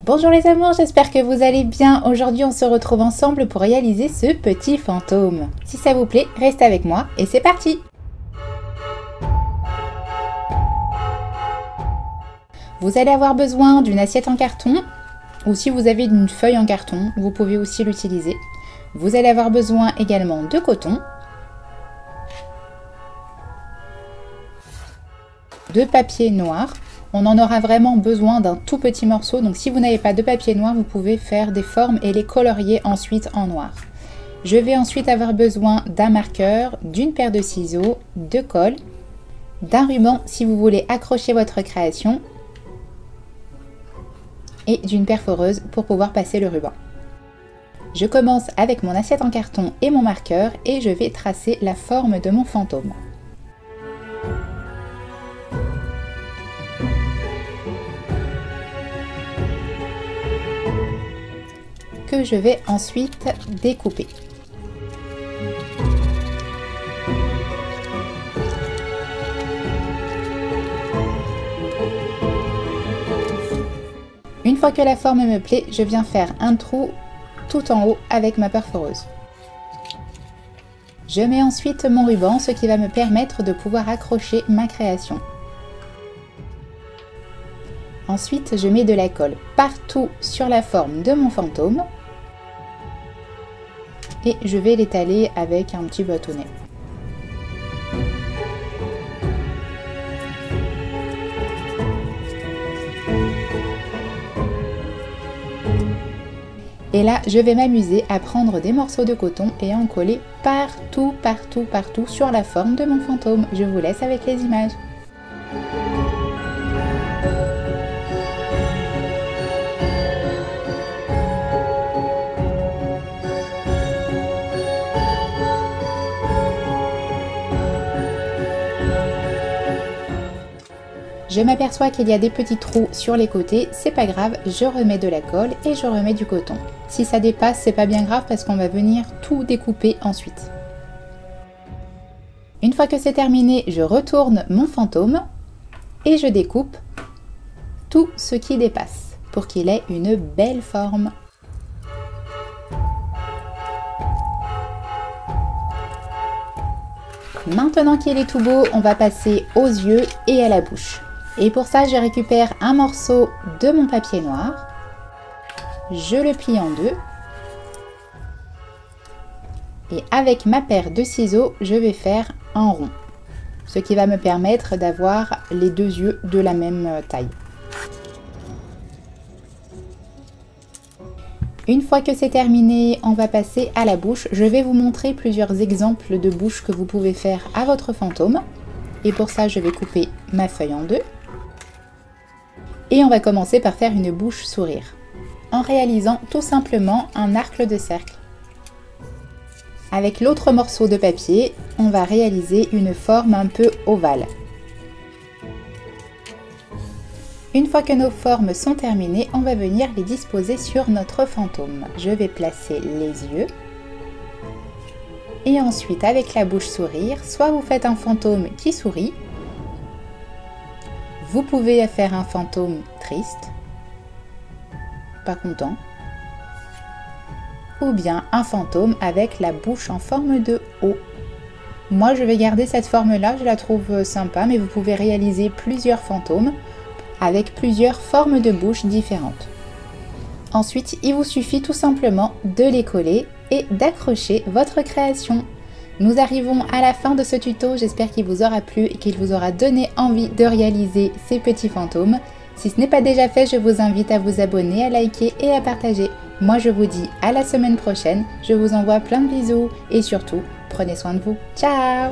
Bonjour les amours, j'espère que vous allez bien. Aujourd'hui on se retrouve ensemble pour réaliser ce petit fantôme. Si ça vous plaît, restez avec moi et c'est parti! Vous allez avoir besoin d'une assiette en carton ou si vous avez une feuille en carton, vous pouvez aussi l'utiliser. Vous allez avoir besoin également de coton, de papier noir. On en aura vraiment besoin d'un tout petit morceau, donc si vous n'avez pas de papier noir, vous pouvez faire des formes et les colorier ensuite en noir. Je vais ensuite avoir besoin d'un marqueur, d'une paire de ciseaux, de colle, d'un ruban si vous voulez accrocher votre création et d'une perforeuse pour pouvoir passer le ruban. Je commence avec mon assiette en carton et mon marqueur et je vais tracer la forme de mon fantôme. Que je vais ensuite découper. Une fois que la forme me plaît, je viens faire un trou tout en haut avec ma perforeuse. Je mets ensuite mon ruban, ce qui va me permettre de pouvoir accrocher ma création. Ensuite, je mets de la colle partout sur la forme de mon fantôme. Et je vais l'étaler avec un petit bâtonnet. Et là, je vais m'amuser à prendre des morceaux de coton et à en coller partout sur la forme de mon fantôme. Je vous laisse avec les images. Je m'aperçois qu'il y a des petits trous sur les côtés, c'est pas grave, je remets de la colle et je remets du coton. Si ça dépasse, c'est pas bien grave parce qu'on va venir tout découper ensuite. Une fois que c'est terminé, je retourne mon fantôme et je découpe tout ce qui dépasse pour qu'il ait une belle forme. Maintenant qu'il est tout beau, on va passer aux yeux et à la bouche. Et pour ça, je récupère un morceau de mon papier noir, je le plie en deux et avec ma paire de ciseaux, je vais faire un rond, ce qui va me permettre d'avoir les deux yeux de la même taille. Une fois que c'est terminé, on va passer à la bouche. Je vais vous montrer plusieurs exemples de bouches que vous pouvez faire à votre fantôme. Et pour ça, je vais couper ma feuille en deux. Et on va commencer par faire une bouche sourire, en réalisant tout simplement un arc de cercle. Avec l'autre morceau de papier, on va réaliser une forme un peu ovale. Une fois que nos formes sont terminées, on va venir les disposer sur notre fantôme. Je vais placer les yeux. Et ensuite, avec la bouche sourire, soit vous faites un fantôme qui sourit, vous pouvez faire un fantôme triste, pas content, ou bien un fantôme avec la bouche en forme de O. Moi, je vais garder cette forme-là, je la trouve sympa, mais vous pouvez réaliser plusieurs fantômes avec plusieurs formes de bouche différentes. Ensuite, il vous suffit tout simplement de les coller et d'accrocher votre création. Nous arrivons à la fin de ce tuto, j'espère qu'il vous aura plu et qu'il vous aura donné envie de réaliser ces petits fantômes. Si ce n'est pas déjà fait, je vous invite à vous abonner, à liker et à partager. Moi je vous dis à la semaine prochaine, je vous envoie plein de bisous et surtout, prenez soin de vous. Ciao!